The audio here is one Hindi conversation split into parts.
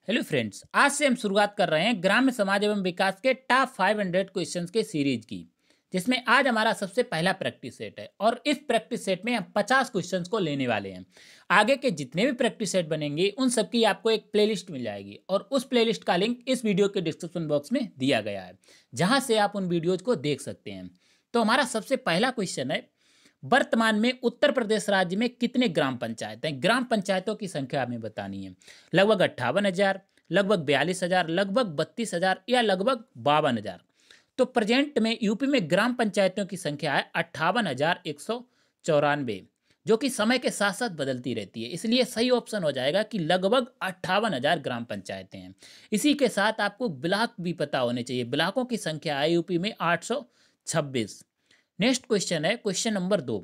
हेलो फ्रेंड्स, आज से हम शुरुआत कर रहे हैं ग्राम्य समाज एवं विकास के टॉप 500 क्वेश्चंस के सीरीज की, जिसमें आज हमारा सबसे पहला प्रैक्टिस सेट है और इस प्रैक्टिस सेट में हम 50 क्वेश्चंस को लेने वाले हैं। आगे के जितने भी प्रैक्टिस सेट बनेंगे उन सब की आपको एक प्लेलिस्ट मिल जाएगी और उस प्लेलिस्ट का लिंक इस वीडियो के डिस्क्रिप्शन बॉक्स में दिया गया है, जहां से आप उन वीडियोज को देख सकते हैं। तो हमारा सबसे पहला क्वेश्चन है, वर्तमान में उत्तर प्रदेश राज्य में कितने ग्राम पंचायत हैं? ग्राम पंचायतों की संख्या हमें बतानी है। लगभग 58,000, लगभग 42,000, लगभग 32,000 या लगभग 52,000। तो प्रेजेंट में यूपी में ग्राम पंचायतों की संख्या है 58,194, जो कि समय के साथ साथ बदलती रहती है, इसलिए सही ऑप्शन हो जाएगा कि लगभग 58,000 ग्राम पंचायतें हैं। इसी के साथ आपको ब्लॉक भी पता होने चाहिए। ब्लॉकों की संख्या है यूपी में 826। नेक्स्ट क्वेश्चन है क्वेश्चन नंबर 2।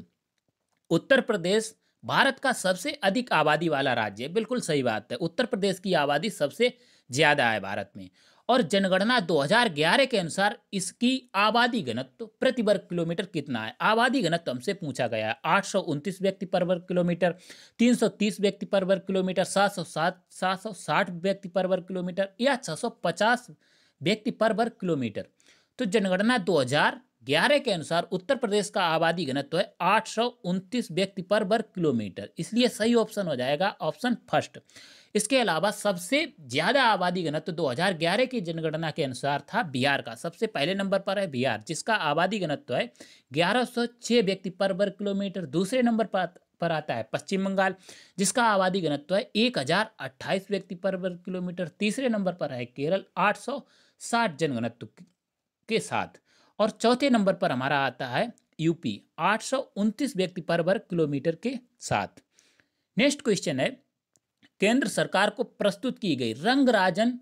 उत्तर प्रदेश भारत का सबसे अधिक आबादी वाला राज्य है। बिल्कुल सही बात है, उत्तर प्रदेश की आबादी सबसे ज्यादा है भारत में और जनगणना 2011 के अनुसार इसकी आबादी घनत्व प्रति वर्ग किलोमीटर कितना है? आबादी घनत्व हमसे पूछा गया है। 829 व्यक्ति पर वर्ग किलोमीटर, 330 व्यक्ति पर वर्ग किलोमीटर, 760 व्यक्ति पर वर्ग किलोमीटर या 650 व्यक्ति पर वर्ग किलोमीटर। तो जनगणना 2011 के अनुसार उत्तर प्रदेश का आबादी घनत्व है 829 व्यक्ति पर वर्ग किलोमीटर, इसलिए सही ऑप्शन हो जाएगा ऑप्शन फर्स्ट। इसके अलावा सबसे ज्यादा आबादी घनत्व 2011 की जनगणना के अनुसार था बिहार का। सबसे पहले नंबर पर है बिहार, जिसका आबादी घनत्व है 1106 व्यक्ति पर वर्ग किलोमीटर। दूसरे नंबर पर आता है पश्चिम बंगाल, जिसका आबादी घनत्व है 1028 व्यक्ति पर वर्ग किलोमीटर। तीसरे नंबर पर है केरल 860 जनघनत्व के साथ और चौथे नंबर पर हमारा आता है यूपी 829 व्यक्ति पर वर्ग किलोमीटर के साथ। नेक्स्ट क्वेश्चन है, केंद्र सरकार को प्रस्तुत की गई रंगराजन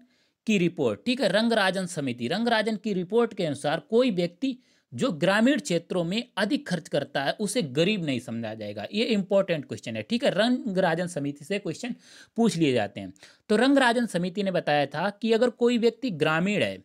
की रिपोर्ट, ठीक है, रंगराजन समिति, रंगराजन की रिपोर्ट के अनुसार कोई व्यक्ति जो ग्रामीण क्षेत्रों में अधिक खर्च करता है उसे गरीब नहीं समझा जाएगा। ये इंपॉर्टेंट क्वेश्चन है, ठीक है। रंगराजन समिति से क्वेश्चन पूछ लिए जाते हैं। तो रंगराजन समिति ने बताया था कि अगर कोई व्यक्ति ग्रामीण है,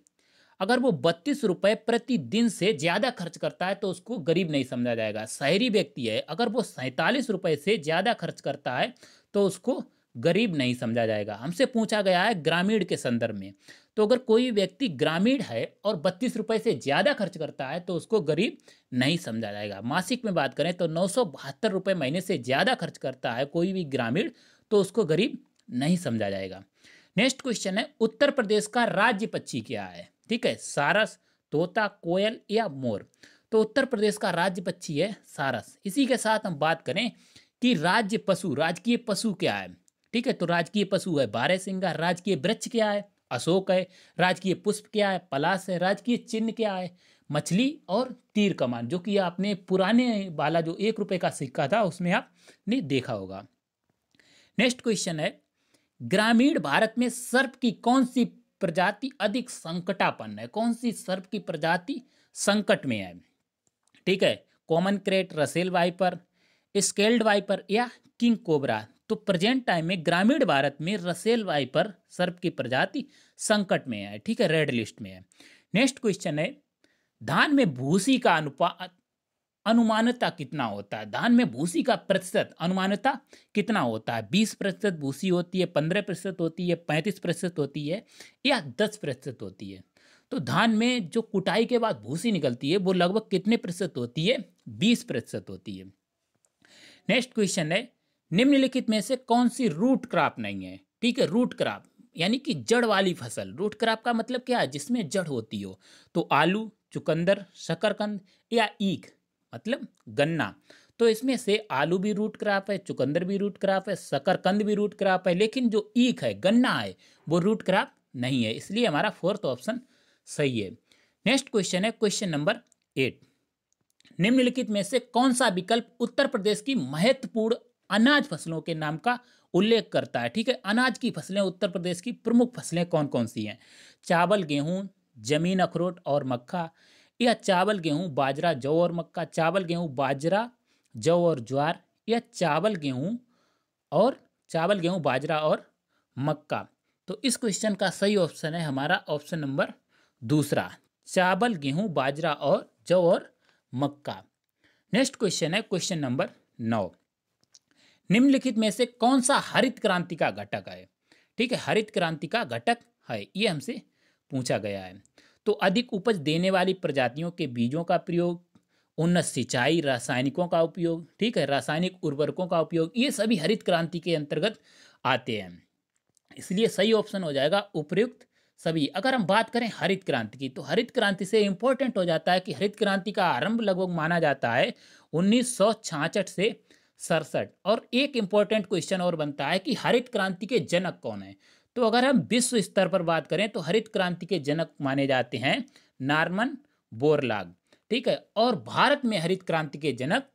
अगर वो 32 रुपए प्रतिदिन से ज्यादा खर्च करता है तो उसको गरीब नहीं समझा जाएगा। शहरी व्यक्ति है, अगर वो 47 रुपए से ज्यादा खर्च करता है तो उसको गरीब नहीं समझा जाएगा। हमसे पूछा गया है ग्रामीण के संदर्भ में। तो अगर कोई व्यक्ति ग्रामीण है और 32 रुपए से ज्यादा खर्च करता है तो उसको गरीब नहीं समझा जाएगा। मासिक में बात करें तो 972 रुपए महीने से ज्यादा खर्च करता है कोई भी ग्रामीण तो उसको गरीब नहीं समझा जाएगा। नेक्स्ट क्वेश्चन है, उत्तर प्रदेश का राज्य पक्षी क्या है? ठीक है, सारस, तोता, कोयल या मोर। तो उत्तर प्रदेश का राज्य पक्षी है सारस। इसी के साथ हम बात करें कि राज्य पशु, राजकीय पशु क्या है? ठीक है, तो राजकीय पशु है बारहसिंगा। राजकीय वृक्ष क्या है? अशोक है। राजकीय पुष्प क्या है? पलाश है। राजकीय चिन्ह क्या है? मछली और तीर कमान, जो कि आपने पुराने वाला जो 1 रुपए का सिक्का था उसमें आपने देखा होगा। नेक्स्ट क्वेश्चन है, ग्रामीण भारत में सर्प की कौन सी प्रजाति अधिक संकटापन्न है? कौन सी सर्प की प्रजाति संकट में है? ठीक है, common crate, Russell viper, scaled viper या किंग कोबरा। तो प्रेजेंट टाइम में ग्रामीण भारत में रसेल वाइपर सर्प की प्रजाति संकट में है, ठीक है, रेड लिस्ट में है। नेक्स्ट क्वेश्चन है, धान में भूसी का अनुपात अनुमानता कितना होता है? धान में भूसी का प्रतिशत अनुमानता कितना होता है? 20% भूसी होती है, 15% होती है, 35% होती है या 10% होती है? तो धान में जो कुटाई के बाद भूसी निकलती है वो लगभग कितने प्रतिशत होती है? 20% होती है। नेक्स्ट क्वेश्चन है, निम्नलिखित में से कौन सी रूट क्रॉप नहीं है? ठीक है, रूट क्रॉप यानी कि जड़ वाली फसल। रूट क्रॉप का मतलब क्या है? जिसमें जड़ होती हो। तो आलू, चुकंदर, शकरकंद या ईख मतलब गन्ना। तो इसमें से आलू भी रूट क्रॉप है, चुकंदर भी रूट क्रॉप है, शकरकंद भी रूट क्रॉप है, लेकिन जो ईख है, गन्ना है, वो रूट क्रॉप नहीं है, इसलिए हमारा फोर्थ ऑप्शन सही है। नेक्स्ट क्वेश्चन है क्वेश्चन नंबर 8। निम्नलिखित में से कौन सा विकल्प उत्तर प्रदेश की महत्वपूर्ण अनाज फसलों के नाम का उल्लेख करता है? ठीक है, अनाज की फसलें उत्तर प्रदेश की प्रमुख फसलें कौन कौन सी हैं? चावल, गेहूं, जमीन अखरोट और मक्का या चावल, गेहूं, बाजरा, जौ और मक्का। चावल, गेहूं, बाजरा, जौ और ज्वार या चावल, गेहूं, बाजरा और मक्का। तो इस क्वेश्चन का सही ऑप्शन है हमारा ऑप्शन नंबर दूसरा, चावल, गेहूं, बाजरा और जौ और मक्का। नेक्स्ट क्वेश्चन है क्वेश्चन नंबर 9। निम्नलिखित में से कौन सा हरित क्रांति का घटक है? ठीक है, हरित क्रांति का घटक है, ये हमसे पूछा गया है। तो अधिक उपज देने वाली प्रजातियों के बीजों का प्रयोग, उन्नत सिंचाई, रासायनिकों का उपयोग, ठीक है, रासायनिक उर्वरकों का उपयोग, ये सभी हरित क्रांति के अंतर्गत आते हैं। इसलिए सही ऑप्शन हो जाएगा उपयुक्त सभी। अगर हम बात करें हरित क्रांति की, तो हरित क्रांति से इंपॉर्टेंट हो जाता है कि हरित क्रांति का आरंभ लगभग माना जाता है 1966 से 67। और एक इंपॉर्टेंट क्वेश्चन और बनता है कि हरित क्रांति के जनक कौन है। तो अगर हम विश्व स्तर पर बात करें तो हरित क्रांति के जनक माने जाते हैं नॉर्मन बोरलॉग, ठीक है। और भारत में हरित क्रांति के जनक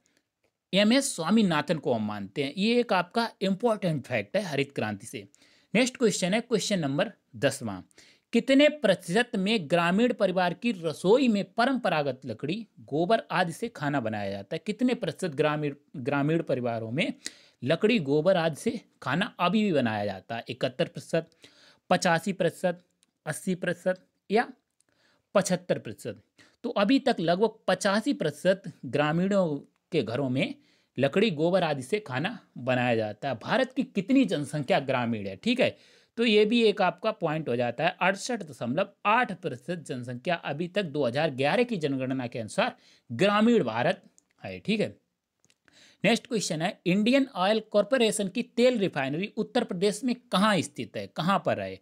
एम.एस. स्वामीनाथन को हम मानते हैं। ये एक आपका इंपॉर्टेंट फैक्ट है हरित क्रांति से। नेक्स्ट क्वेश्चन है क्वेश्चन नंबर 10वां। कितने प्रतिशत में ग्रामीण परिवार की रसोई में परंपरागत लकड़ी, गोबर आदि से खाना बनाया जाता है? कितने प्रतिशत ग्रामीण परिवारों में लकड़ी, गोबर आदि से खाना अभी भी बनाया जाता है? 71%, 85%, 80% या 75%? तो अभी तक लगभग 85% ग्रामीणों के घरों में लकड़ी, गोबर आदि से खाना बनाया जाता है। भारत की कितनी जनसंख्या ग्रामीण है, ठीक है, तो ये भी एक आपका पॉइंट हो जाता है। 68.8% जनसंख्या अभी तक 2011 की जनगणना के अनुसार ग्रामीण भारत है, ठीक है। नेक्स्ट क्वेश्चन है इंडियन ऑयल कॉरपोरेशन की तेल रिफाइनरी उत्तर प्रदेश में कहाँ स्थित है? कहाँ पर है?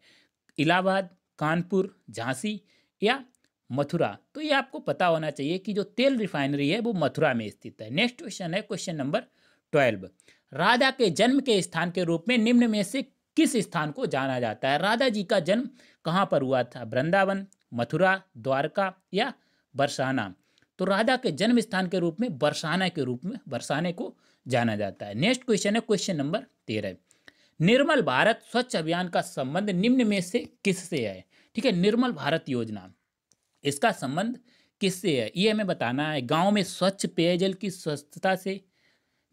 इलाहाबाद, कानपुर, झांसी या मथुरा? तो ये आपको पता होना चाहिए कि जो तेल रिफाइनरी है वो मथुरा में स्थित है। नेक्स्ट क्वेश्चन है क्वेश्चन नंबर 12। राधा के जन्म के स्थान के रूप में निम्न में से किस स्थान को जाना जाता है? राधा जी का जन्म कहाँ पर हुआ था? वृंदावन, मथुरा, द्वारका या बरसाना? तो राधा के जन्म स्थान के रूप में बरसाने को जाना जाता है। नेक्स्ट क्वेश्चन है क्वेश्चन नंबर 13। निर्मल भारत स्वच्छ अभियान का संबंध निम्न में से किससे है? ठीक है, निर्मल भारत योजना, इसका संबंध किससे है ये हमें बताना है। गांव में स्वच्छ पेयजल की स्वच्छता से,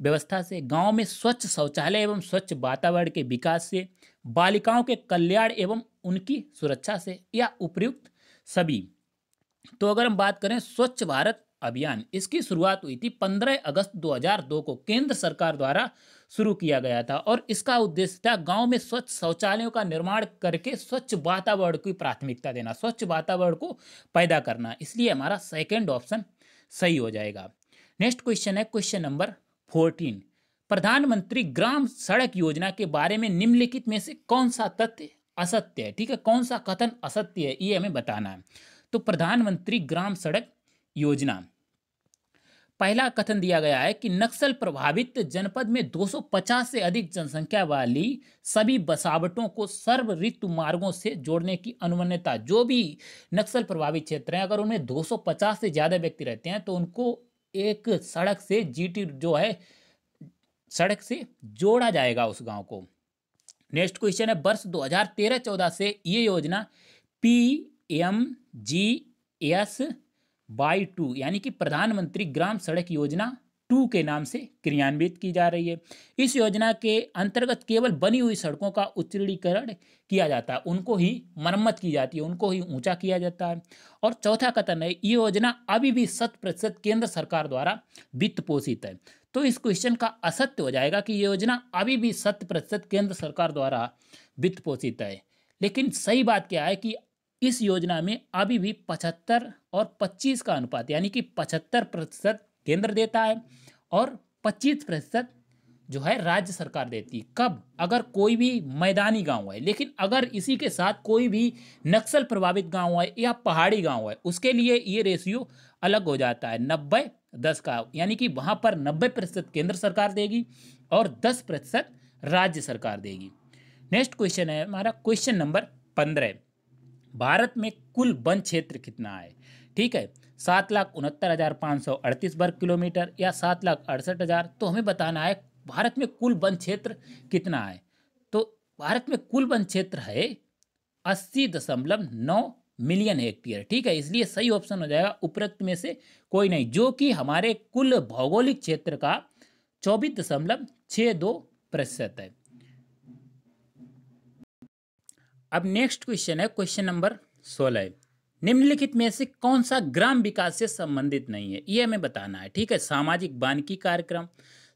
व्यवस्था से, गांव में स्वच्छ शौचालय एवं स्वच्छ वातावरण के विकास से, बालिकाओं के कल्याण एवं उनकी सुरक्षा से या उपयुक्त सभी? तो अगर हम बात करें स्वच्छ भारत अभियान, इसकी शुरुआत हुई थी 15 अगस्त 2002 को केंद्र सरकार द्वारा शुरू किया गया था और इसका उद्देश्य था गांव में स्वच्छ शौचालयों का निर्माण करके स्वच्छ वातावरण की प्राथमिकता देना, स्वच्छ वातावरण को पैदा करना। इसलिए हमारा सेकंड ऑप्शन सही हो जाएगा। नेक्स्ट क्वेश्चन है क्वेश्चन नंबर 14। प्रधानमंत्री ग्राम सड़क योजना के बारे में निम्नलिखित में से कौन सा तथ्य असत्य है? ठीक है, कौन सा कथन असत्य है ये हमें बताना है। तो प्रधानमंत्री ग्राम सड़क योजना, पहला कथन दिया गया है कि नक्सल प्रभावित जनपद में 250 से अधिक जनसंख्या वाली सभी बसावटों को सर्व ऋतु मार्गों से जोड़ने की अनुमन्यता। जो भी नक्सल प्रभावित क्षेत्र हैं, अगर उनमें 250 से ज़्यादा व्यक्ति रहते हैं तो उनको एक सड़क से जीटी जो है सड़क से जोड़ा जाएगा उस गांव को। नेक्स्ट क्वेश्चन है वर्ष 2013-14 से ये योजना PMGS/2 यानी कि प्रधानमंत्री ग्राम सड़क योजना 2 के नाम से क्रियान्वित की जा रही है। इस योजना के अंतर्गत केवल बनी हुई सड़कों का उत्तरीकरण किया जाता है, उनको ही मरम्मत की जाती है, उनको ही ऊंचा किया जाता है। और चौथा कथन है ये योजना अभी भी 100% केंद्र सरकार द्वारा वित्त पोषित है। तो इस क्वेश्चन का असत्य हो जाएगा कि ये योजना अभी भी 100% केंद्र सरकार द्वारा वित्त पोषित है। लेकिन सही बात क्या है कि इस योजना में अभी भी 75 और 25 का अनुपात, यानी कि 75% केंद्र देता है और 25% जो है राज्य सरकार देती है। कब? अगर कोई भी मैदानी गांव है, लेकिन अगर इसी के साथ कोई भी नक्सल प्रभावित गांव है या पहाड़ी गांव है, उसके लिए ये रेशियो अलग हो जाता है 90-10 का, यानी कि वहां पर 90% केंद्र सरकार देगी और 10% राज्य सरकार देगी। नेक्स्ट क्वेश्चन है हमारा क्वेश्चन नंबर 15। भारत में कुल वन क्षेत्र कितना है? ठीक है, 7,69,538 वर्ग किलोमीटर या 7,68,000? तो हमें बताना है भारत में कुल वन क्षेत्र कितना है। तो भारत में कुल वन क्षेत्र है 80.9 मिलियन हेक्टेयर। ठीक है, इसलिए सही ऑप्शन हो जाएगा उपरोक्त में से कोई नहीं, जो कि हमारे कुल भौगोलिक क्षेत्र का 24.62% है। अब नेक्स्ट क्वेश्चन है क्वेश्चन नंबर 16। निम्नलिखित में से कौन सा ग्राम विकास से संबंधित नहीं है ये हमें बताना है। ठीक है, सामाजिक वानिकी कार्यक्रम,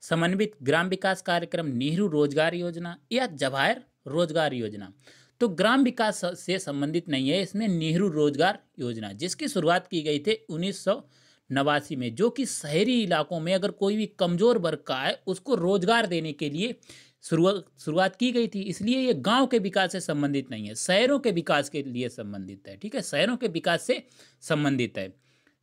समन्वित ग्राम विकास कार्यक्रम, नेहरू रोजगार योजना या जवाहर रोजगार योजना। तो ग्राम विकास से संबंधित नहीं है, इसमें नेहरू रोजगार योजना जिसकी शुरुआत की गई थी 1989 में, जो कि शहरी इलाकों में अगर कोई भी कमजोर वर्ग का है उसको रोजगार देने के लिए शुरुआत की गई थी। इसलिए ये गांव के विकास से संबंधित नहीं है, शहरों के विकास के लिए संबंधित है। ठीक है, शहरों के विकास से संबंधित है।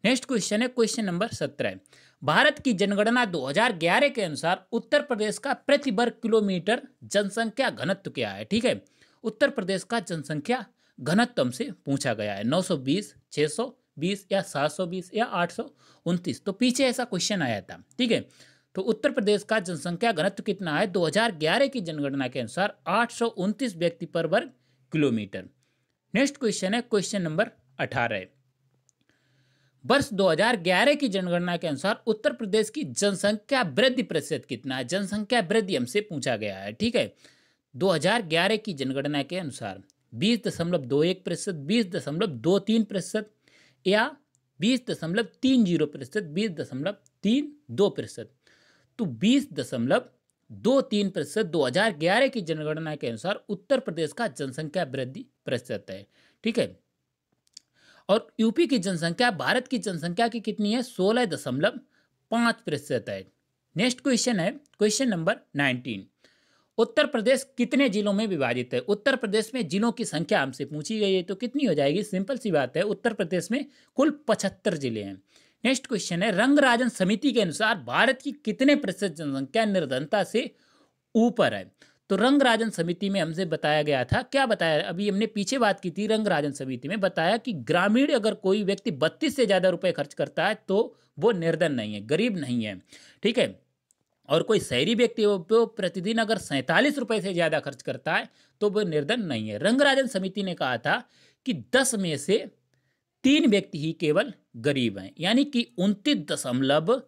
नेक्स्ट क्वेश्चन है क्वेश्चन नंबर 17। भारत की जनगणना 2011 के अनुसार उत्तर प्रदेश का प्रति वर्ग किलोमीटर जनसंख्या घनत्व क्या है? ठीक है, उत्तर प्रदेश का जनसंख्या घनत्व हमसे पूछा गया है, 920, 620 या 720 या 829। तो पीछे ऐसा क्वेश्चन आया था। ठीक है, तो उत्तर प्रदेश का जनसंख्या घनत्व कितना है? 2011 की जनगणना के अनुसार 829 व्यक्ति पर वर्ग किलोमीटर। नेक्स्ट क्वेश्चन है क्वेश्चन नंबर 18। वर्ष 2011 की जनगणना के अनुसार उत्तर प्रदेश की जनसंख्या वृद्धि प्रतिशत कितना है? जनसंख्या वृद्धि हमसे पूछा गया है। ठीक है, 2011 की जनगणना के अनुसार 20.21%, 20.23% या 20.30%, 20.32%। तो 20.23% 2011 की जनगणना के अनुसार उत्तर प्रदेश का जनसंख्या वृद्धि प्रतिशत है। ठीक है, और यूपी की जनसंख्या भारत की जनसंख्या की कितनी है? 16.5% है। नेक्स्ट क्वेश्चन है क्वेश्चन नंबर 19। उत्तर प्रदेश कितने जिलों में विभाजित है? उत्तर प्रदेश में जिलों की संख्या हमसे पूछी गई है, तो कितनी हो जाएगी? सिंपल सी बात है, उत्तर प्रदेश में कुल 75 जिले हैं। नेक्स्ट क्वेश्चन है रंगराजन समिति के अनुसार भारत की कितने प्रतिशत जनसंख्या निर्धनता से ऊपर है? तो रंगराजन समिति में हमसे बताया गया था, क्या बताया? अभी हमने पीछे बात की थी, रंगराजन समिति में बताया कि ग्रामीण अगर कोई व्यक्ति 32 से ज्यादा रुपए खर्च करता है तो वो निर्धन नहीं है, गरीब नहीं है। ठीक है, और कोई शहरी व्यक्ति वो प्रतिदिन अगर 47 रुपए से ज्यादा खर्च करता है तो वो निर्धन नहीं है। रंगराजन समिति ने कहा था कि 10 में से 3 व्यक्ति ही केवल गरीब हैं, यानी कि 29 दशमलव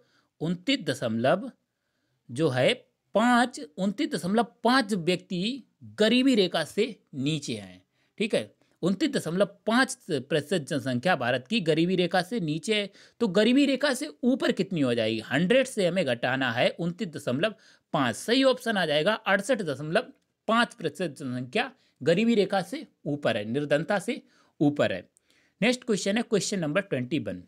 जो है 29.5 व्यक्ति गरीबी रेखा से नीचे हैं। ठीक है, 29.5% जनसंख्या भारत की गरीबी रेखा से नीचे है। तो गरीबी रेखा से ऊपर कितनी हो जाएगी? 100 से हमें घटाना है 29.5। सही ऑप्शन आ जाएगा 68.5% जनसंख्या गरीबी रेखा से ऊपर है, निर्धनता से ऊपर है। नेक्स्ट क्वेश्चन है क्वेश्चन नंबर 21।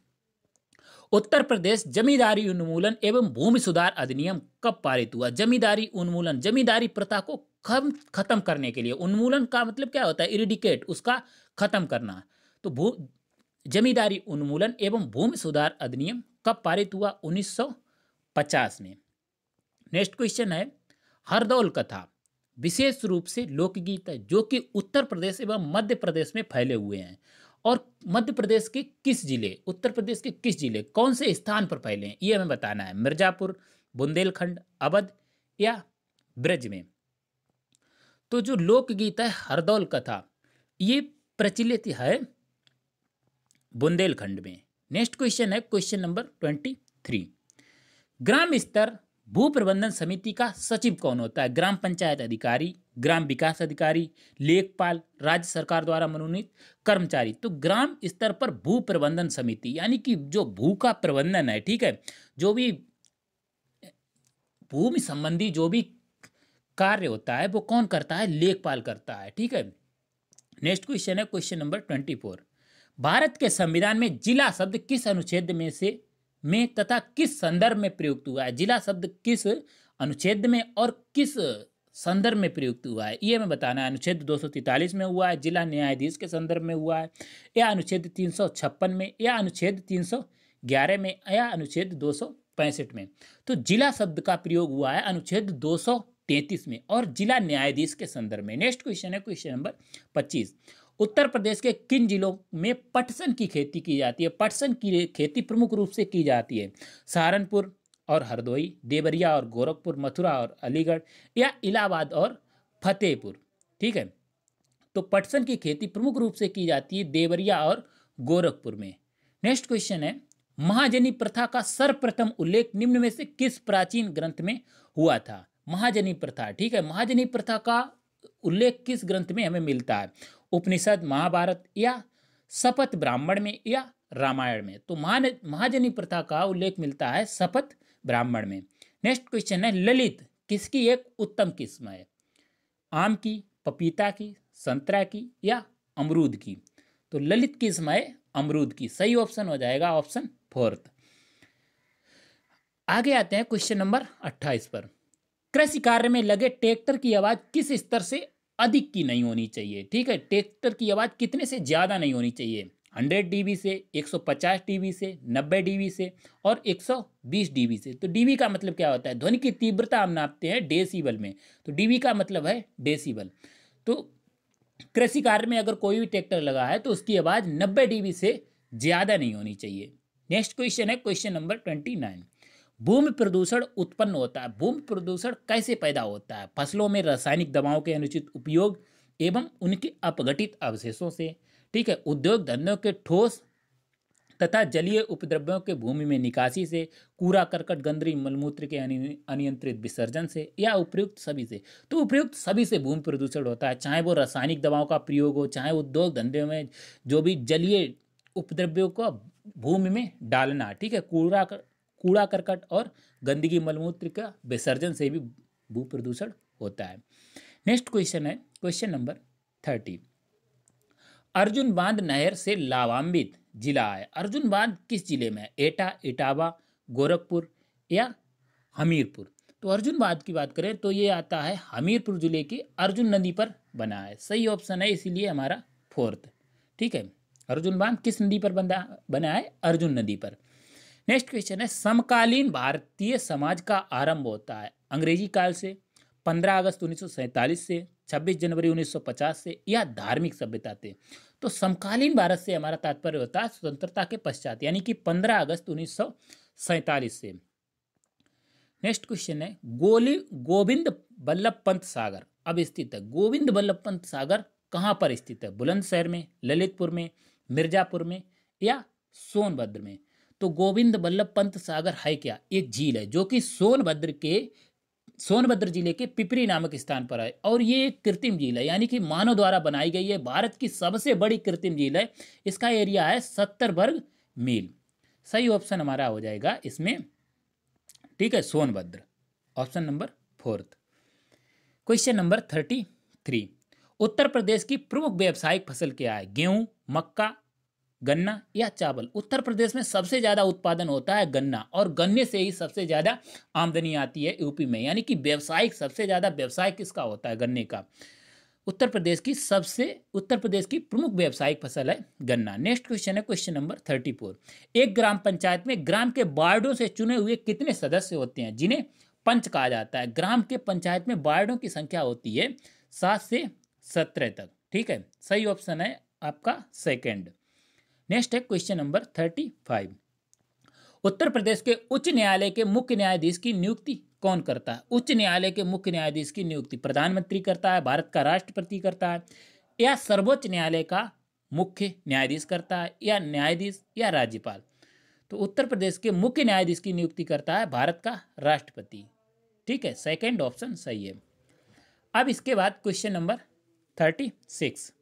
उत्तर प्रदेश जमींदारी उन्मूलन एवं भूमि सुधार अधिनियम कब पारित हुआ? जमींदारी उन्मूलन, जमींदारी प्रथा को खत्म करने के लिए, उन्मूलन का मतलब क्या होता है? इरिडिकेट, उसका खत्म करना। तो जमींदारी उन्मूलन एवं भूमि सुधार अधिनियम कब पारित हुआ? 1950 में। नेक्स्ट क्वेश्चन है हरदौल कथा विशेष रूप से लोकगीत है जो कि उत्तर प्रदेश एवं मध्य प्रदेश में फैले हुए हैं, और मध्य प्रदेश के किस जिले, उत्तर प्रदेश के किस जिले, कौन से स्थान पर फैले हैं, ये हमें बताना है। मिर्जापुर, बुंदेलखंड, अवध या ब्रज में। तो जो लोकगीत है हरदौल कथा, ये प्रचलित है बुंदेलखंड में। नेक्स्ट क्वेश्चन है क्वेश्चन नंबर 23। ग्राम स्तर भू प्रबंधन समिति का सचिव कौन होता है? ग्राम पंचायत अधिकारी, ग्राम विकास अधिकारी, लेखपाल, राज्य सरकार द्वारा मनोनीत कर्मचारी। तो ग्राम स्तर पर भू प्रबंधन समिति यानी कि जो भू का प्रबंधन है, ठीक है, जो भी भूमि संबंधी जो भी कार्य होता है वो कौन करता है? लेखपाल करता है। ठीक है, नेक्स्ट क्वेश्चन है क्वेश्चन नंबर 24। भारत के संविधान में जिला शब्द किस अनुच्छेद में तथा किस संदर्भ में प्रयुक्त हुआ है? जिला शब्द किस अनुच्छेद में और किस संदर्भ में प्रयुक्त हुआ है, ये हमें बताना है। अनुच्छेद 243 में हुआ है, जिला न्यायाधीश के संदर्भ में हुआ है, या अनुच्छेद 356 में, या अनुच्छेद 311 में, या अनुच्छेद 265 में। तो जिला शब्द का प्रयोग हुआ है अनुच्छेद 233 में और जिला न्यायाधीश के संदर्भ में। नेक्स्ट क्वेश्चन है क्वेश्चन नंबर 25। उत्तर प्रदेश के किन जिलों में पटसन की खेती की जाती है? पटसन की खेती प्रमुख रूप से की जाती है सहारनपुर और हरदोई, देवरिया और गोरखपुर, मथुरा और अलीगढ़, या इलाहाबाद और फतेहपुर। ठीक है, तो पटसन की खेती प्रमुख रूप से की जाती है देवरिया और गोरखपुर में। नेक्स्ट क्वेश्चन है महाजनी प्रथा का सर्वप्रथम उल्लेख निम्न में से किस प्राचीन ग्रंथ में हुआ था? महाजनी प्रथा, ठीक है, महाजनी प्रथा का उल्लेख किस ग्रंथ में हमें मिलता है? उपनिषद, महाभारत, या शपथ ब्राह्मण में, या रामायण में? तो महाजनी प्रथा का उल्लेख मिलता है शपथ ब्राह्मण में। नेक्स्ट क्वेश्चन है ललित किसकी एक उत्तम किस्म है? आम की, पपीता की, संतरा की या अमरूद की? तो ललित किस्म है अमरूद की। सही ऑप्शन हो जाएगा ऑप्शन फोर्थ। आगे आते हैं क्वेश्चन नंबर 28 पर। कृषि कार्य में लगे ट्रैक्टर की आवाज किस स्तर से अधिक की नहीं होनी चाहिए? ठीक है, ट्रैक्टर की आवाज कितने से ज्यादा नहीं होनी चाहिए? 100 dB से, 150 dB से, 90 dB से और 120 dB से। तो डीबी का मतलब क्या होता है? ध्वनि की तीव्रता हम नापते हैं डेसिबल में, तो डीबी का मतलब है डेसिबल। तो कृषि कार्य में अगर कोई भी ट्रैक्टर लगा है तो उसकी आवाज 90 dB से ज्यादा नहीं होनी चाहिए। नेक्स्ट क्वेश्चन है क्वेश्चन नंबर 29। भूमि प्रदूषण उत्पन्न होता है। भूमि प्रदूषण कैसे पैदा होता है? फसलों में रासायनिक दवाओं के अनुचित उपयोग एवं उनके अपघटित अवशेषों से। ठीक है, उद्योग धंधों के ठोस तथा जलीय उपद्रव्यों के भूमि में निकासी से, कूड़ा करकट गंदगी मलमूत्र के अनियंत्रित विसर्जन से, या उपयुक्त सभी से। तो उपयुक्त सभी से भूमि प्रदूषण होता है, चाहे वो रासायनिक दवाओं का प्रयोग हो, चाहे उद्योग धंधे में जो भी जलीय उपद्रव्यों को भूमि में डालना। ठीक है, कूड़ा करकट और गंदगी मलमूत्र का विसर्जन से भी भू प्रदूषण होता है। नेक्स्ट क्वेश्चन है क्वेश्चन नंबर 30। अर्जुन बांध नहर से लाभान्वित जिला है। अर्जुन बांध किस जिले में है? एटा, इटावा, गोरखपुर या हमीरपुर? तो अर्जुन बांध की बात करें तो ये आता है हमीरपुर जिले की अर्जुन नदी पर बना है। सही ऑप्शन है, इसीलिए हमारा फोर्थ। ठीक है, अर्जुन बांध किस नदी पर बना है? अर्जुन नदी पर। नेक्स्ट क्वेश्चन है, समकालीन भारतीय समाज का आरंभ होता है अंग्रेजी काल से, 15 अगस्त 1947 से, 26 जनवरी 1950 से, या धार्मिक सभ्यता से? तो समकालीन भारत से हमारा तात्पर्य होता है स्वतंत्रता के पश्चात, यानी कि 15 अगस्त 1947 से। नेक्स्ट क्वेश्चन है, गोविंद बल्लभ पंत सागर अब स्थित है। गोविंद बल्लभ पंत सागर कहाँ पर स्थित है? बुलंदशहर में, ललितपुर में, मिर्जापुर में या सोनभद्र में? तो गोविंद बल्लभ पंत सागर है क्या? एक झील है जो कि सोनभद्र जिले के पिपरी नामक स्थान पर है, और ये एक कृत्रिम झील है, यानी कि मानव द्वारा बनाई गई है। भारत की सबसे बड़ी कृत्रिम झील है। इसका एरिया है 70 वर्ग मील। सही ऑप्शन हमारा हो जाएगा इसमें, ठीक है, Sonbhadra, option number fourth. Question number 33। Uttar Pradesh की प्रमुख व्यावसायिक फसल क्या है? गेहूं, मक्का, गन्ना या चावल? उत्तर प्रदेश में सबसे ज्यादा उत्पादन होता है गन्ना, और गन्ने से ही सबसे ज्यादा आमदनी आती है यूपी में, यानी कि व्यावसायिक सबसे ज्यादा व्यवसाय किसका होता है? गन्ने का। उत्तर प्रदेश की प्रमुख व्यावसायिक फसल है गन्ना। नेक्स्ट क्वेश्चन है क्वेश्चन नंबर 34। एक ग्राम पंचायत में ग्राम के वार्डों से चुने हुए कितने सदस्य होते हैं जिन्हें पंच कहा जाता है? ग्राम के पंचायत में वार्डों की संख्या होती है 7 से 17 तक। ठीक है, सही ऑप्शन है आपका सेकेंड। नेक्स्ट है क्वेश्चन नंबर 35। उत्तर प्रदेश के उच्च न्यायालय के मुख्य न्यायाधीश की नियुक्ति कौन करता है? उच्च न्यायालय के मुख्य न्यायाधीश की नियुक्ति प्रधानमंत्री करता है, भारत का राष्ट्रपति करता है, या सर्वोच्च न्यायालय का मुख्य न्यायाधीश करता है, या न्यायाधीश या राज्यपाल? तो उत्तर प्रदेश के मुख्य न्यायाधीश की नियुक्ति करता है भारत का राष्ट्रपति। ठीक है, सेकेंड ऑप्शन सही है। अब इसके बाद क्वेश्चन नंबर 36।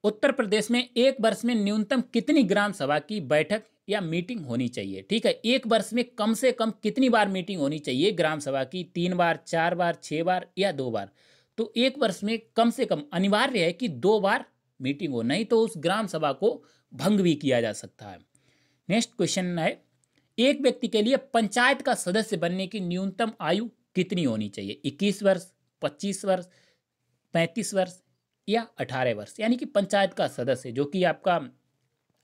उत्तर प्रदेश में एक वर्ष में न्यूनतम कितनी ग्राम सभा की बैठक या मीटिंग होनी चाहिए? ठीक है, एक वर्ष में कम से कम कितनी बार मीटिंग होनी चाहिए ग्राम सभा की? 3 बार, 4 बार, 6 बार या 2 बार? तो एक वर्ष में कम से कम अनिवार्य है कि 2 बार मीटिंग हो, नहीं तो उस ग्राम सभा को भंग भी किया जा सकता है। नेक्स्ट क्वेश्चन है, एक व्यक्ति के लिए पंचायत का सदस्य बनने की न्यूनतम आयु कितनी होनी चाहिए? 21 वर्ष, 25 वर्ष, 35 वर्ष या 18 वर्ष? यानी कि पंचायत का सदस्य जो कि आपका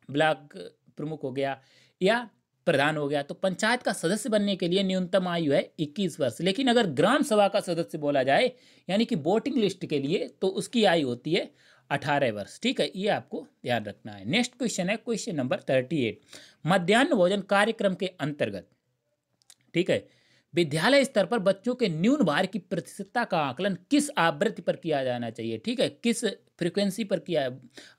ब्लॉक प्रमुख हो गया या प्रधान हो गया, तो पंचायत का सदस्य बनने के लिए न्यूनतम आयु है 21 वर्ष। लेकिन अगर ग्राम सभा का सदस्य बोला जाए, यानी कि वोटिंग लिस्ट के लिए, तो उसकी आयु होती है 18 वर्ष। ठीक है, ये आपको ध्यान रखना है। नेक्स्ट क्वेश्चन है क्वेश्चन नंबर 38। मध्याह्न भोजन कार्यक्रम के अंतर्गत, ठीक है, विद्यालय स्तर पर बच्चों के न्यून भार की प्रतिशतता का आकलन किस आवृत्ति पर किया जाना चाहिए? ठीक है, किस फ्रीक्वेंसी पर किया,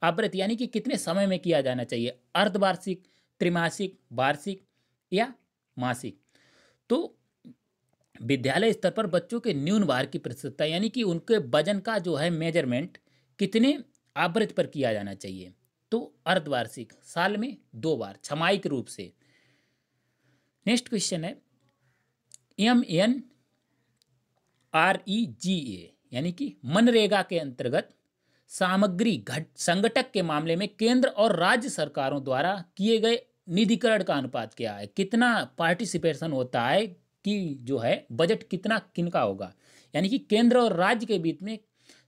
आवृत्ति यानी कि कितने समय में किया जाना चाहिए? अर्धवार्षिक, त्रिमासिक, वार्षिक या मासिक? तो विद्यालय स्तर पर बच्चों के न्यून भार की प्रतिशतता, यानी कि उनके वजन का जो है मेजरमेंट कितने आवृत्ति पर किया जाना चाहिए? तो अर्धवार्षिक, साल में 2 बार, छमाहिक रूप से। नेक्स्ट क्वेश्चन है, MNREGA यानी कि मनरेगा के अंतर्गत सामग्री घट संगठक के मामले में केंद्र और राज्य सरकारों द्वारा किए गए निधिकरण का अनुपात क्या है, कितना पार्टिसिपेशन होता है कि जो है बजट कितना किनका होगा, यानी कि केंद्र और राज्य के बीच में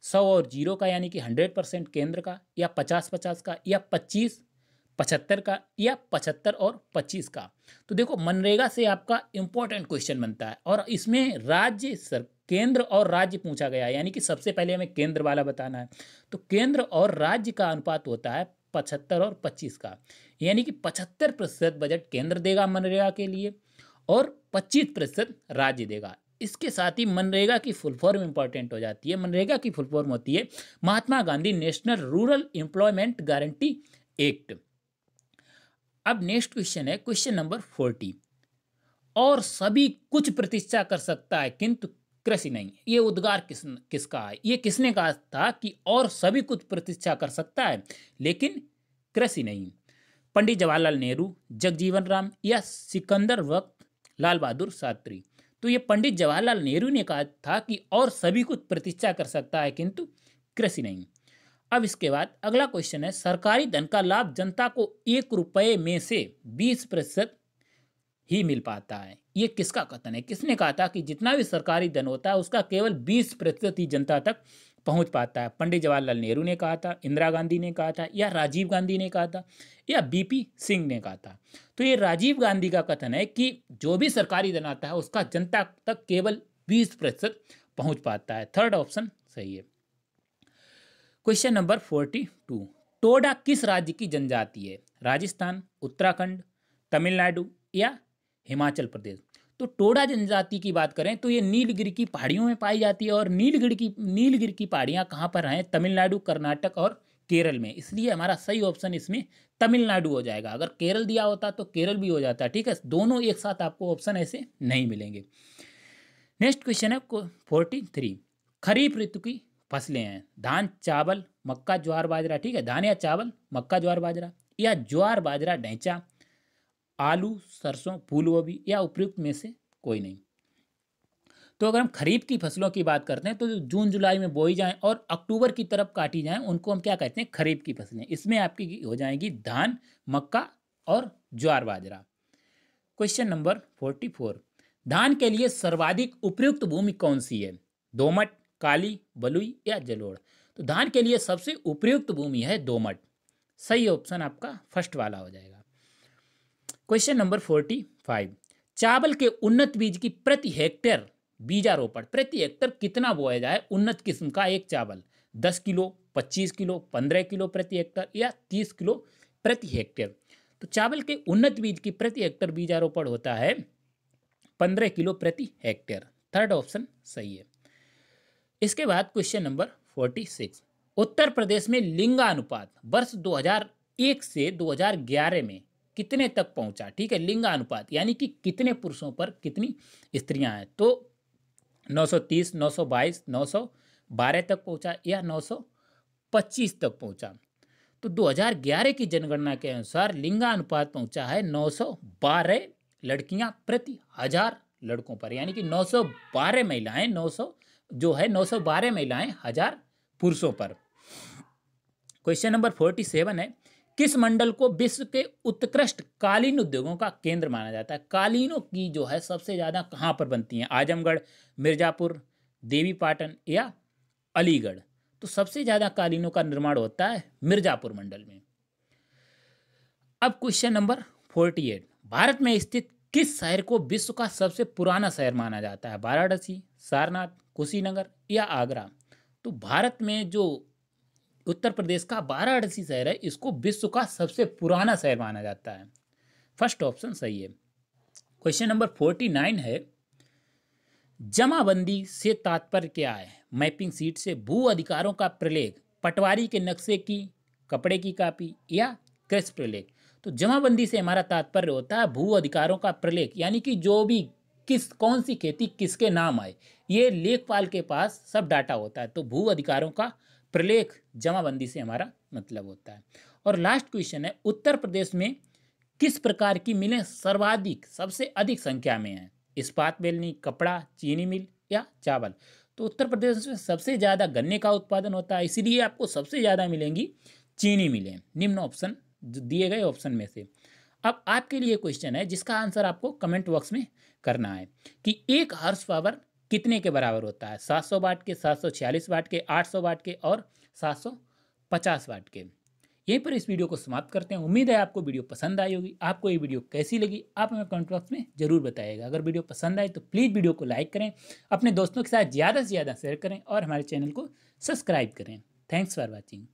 100 और 0 का, यानी कि 100% केंद्र का, या 50-50 का, या 25-75 का, या 75 और 25 का। तो देखो मनरेगा से आपका इंपॉर्टेंट क्वेश्चन बनता है और इसमें केंद्र और राज्य पूछा गया है, यानी कि सबसे पहले हमें केंद्र वाला बताना है। तो केंद्र और राज्य का अनुपात होता है 75 और 25 का, यानी कि 75% बजट केंद्र देगा मनरेगा के लिए और 25% राज्य देगा। इसके साथ ही मनरेगा की फुल फॉर्म इंपॉर्टेंट हो जाती है। मनरेगा की फुल फॉर्म होती है Mahatma Gandhi national rural employment guarantee act. अब नेक्स्ट क्वेश्चन है क्वेश्चन नंबर 40। और सभी कुछ प्रतीक्षा कर सकता है किंतु कृषि नहीं। ये उद्गार किसका है? ये किसने कहा था कि और सभी कुछ प्रतीक्षा कर सकता है लेकिन कृषि नहीं? पंडित जवाहरलाल नेहरू, जगजीवन राम, या सिकंदर वक्त लाल बहादुर शास्त्री। तो ये पंडित जवाहरलाल नेहरू ने कहा था कि और सभी कुछ प्रतीक्षा कर सकता है किंतु कृषि नहीं। अब इसके बाद अगला क्वेश्चन है सरकारी धन का लाभ जनता को 1 रुपये में से 20% ही मिल पाता है। ये किसका कथन है? किसने कहा था कि जितना भी सरकारी धन होता है उसका केवल 20% ही जनता तक पहुंच पाता है? पंडित जवाहरलाल नेहरू ने कहा था, इंदिरा गांधी ने कहा था, या राजीव गांधी ने कहा था, या बीपी सिंह ने कहा था? तो ये राजीव गांधी का कथन है कि जो भी सरकारी धन आता है उसका जनता तक केवल 20% पहुंच पाता है। थर्ड ऑप्शन सही है। Question number 42। टोडा किस राज्य की जनजाति है? राजस्थान, उत्तराखंड, तमिलनाडु, या हिमाचल प्रदेश? तो टोडा जनजाति की बात करें तो ये नीलगिरी की पहाड़ियों में पाई जाती है और नीलगिरी की पहाड़ियाँ कहाँ पर हैं? तमिलनाडु, कर्नाटक और केरल में। इसलिए हमारा सही ऑप्शन इसमें तमिलनाडु हो जाएगा। अगर केरल दिया होता तो केरल भी हो जाता, ठीक है। दोनों एक साथ आपको ऑप्शन ऐसे नहीं मिलेंगे। नेक्स्ट क्वेश्चन है 43। खरीफ ऋतु की फसलें हैं धान, चावल, मक्का, ज्वार, बाजरा, ठीक है। धान या चावल, मक्का, ज्वार, बाजरा, या ज्वार, बाजरा, ढैंचा, आलू, सरसों, फूल गोभी, या उपयुक्त में से कोई नहीं। तो अगर हम खरीफ की फसलों की बात करते हैं तो जो जून जुलाई में बोई जाएं और अक्टूबर की तरफ काटी जाएं उनको हम क्या कहते हैं? खरीफ की फसलें। इसमें आपकी हो जाएगी धान, मक्का और ज्वार, बाजरा। Question number 44। धान के लिए सर्वाधिक उपयुक्त भूमि कौन सी है? दोमट, काली, बलुई, या जलोढ़? तो धान के लिए सबसे उपयुक्त भूमि है दोमट। सही ऑप्शन आपका फर्स्ट वाला हो जाएगा। Question number 45। चावल के उन्नत बीज की प्रति हेक्टेयर बीजारोपण प्रति हेक्टेयर कितना बोया जाए उन्नत किस्म का एक चावल? 10 किलो, 25 किलो, 15 किलो प्रति हेक्टेयर, या 30 किलो प्रति हेक्टेयर? तो चावल के उन्नत बीज की प्रति हेक्टेयर बीजारोपण होता है 15 किलो प्रति हेक्टेयर। थर्ड ऑप्शन सही है। इसके बाद क्वेश्चन नंबर 46। उत्तर प्रदेश में लिंगानुपात वर्ष 2001 से 2011 में कितने तक पहुंचा? ठीक है, लिंगानुपात यानी कि कितने पुरुषों पर कितनी स्त्रियां हैं? तो 930, 922, 912 तक पहुंचा, या 925 तक पहुंचा? तो 2011 की जनगणना के अनुसार लिंगानुपात पहुंचा है 912 लड़कियां प्रति 1000 लड़कों पर, यानी कि 912 महिलाएं 912 महिलाएं 1000 पुरुषों पर। क्वेश्चन नंबर 47 है किस मंडल को विश्व के उत्कृष्ट कालीन उद्योगों का केंद्र माना जाता है? कालीनों की जो है सबसे ज्यादा कहां पर बनती हैं? आजमगढ़, मिर्जापुर, देवीपाटन, या अलीगढ़? तो सबसे ज्यादा कालीनों का निर्माण होता है मिर्जापुर मंडल में। अब क्वेश्चन नंबर 48। भारत में स्थित किस शहर को विश्व का सबसे पुराना शहर माना जाता है? वाराणसी, सारनाथ, कुशीनगर, या आगरा? तो भारत में जो उत्तर प्रदेश का वाराणसी शहर है इसको विश्व का सबसे पुराना शहर माना जाता है। फर्स्ट ऑप्शन सही है। क्वेश्चन नंबर 49 है जमाबंदी से तात्पर्य क्या है? मैपिंग सीट से, भू अधिकारों का प्रलेख, पटवारी के नक्शे की, कपड़े की कापी, या कृषि प्रलेख? तो जमाबंदी से हमारा तात्पर्य होता है भू अधिकारों का प्रलेख, यानी कि जो भी कौन सी खेती किसके नाम आए ये लेखपाल के पास सब डाटा होता है। तो भू अधिकारों का प्रलेख जमाबंदी से हमारा मतलब होता है। और लास्ट क्वेश्चन है उत्तर प्रदेश में किस प्रकार की मिलें सबसे अधिक संख्या में है? इस्पात बेलनी, कपड़ा, चीनी मिल, या चावल? तो उत्तर प्रदेश में सबसे ज़्यादा गन्ने का उत्पादन होता है, इसीलिए आपको सबसे ज़्यादा मिलेंगी चीनी मिलें निम्न ऑप्शन जो दिए गए ऑप्शन में से। अब आपके लिए क्वेश्चन है जिसका आंसर आपको कमेंट बॉक्स में करना है कि एक हॉर्स पावर कितने के बराबर होता है, 700 वाट के, 746 वाट के, 800 वाट के और 750 वाट के। यहीं पर इस वीडियो को समाप्त करते हैं। उम्मीद है आपको वीडियो पसंद आई होगी। आपको ये वीडियो कैसी लगी आप हमें कमेंट बॉक्स में जरूर बताइएगा। अगर वीडियो पसंद आए तो प्लीज़ वीडियो को लाइक करें, अपने दोस्तों के साथ ज़्यादा से ज़्यादा शेयर करें और हमारे चैनल को सब्सक्राइब करें। Thanks for watching.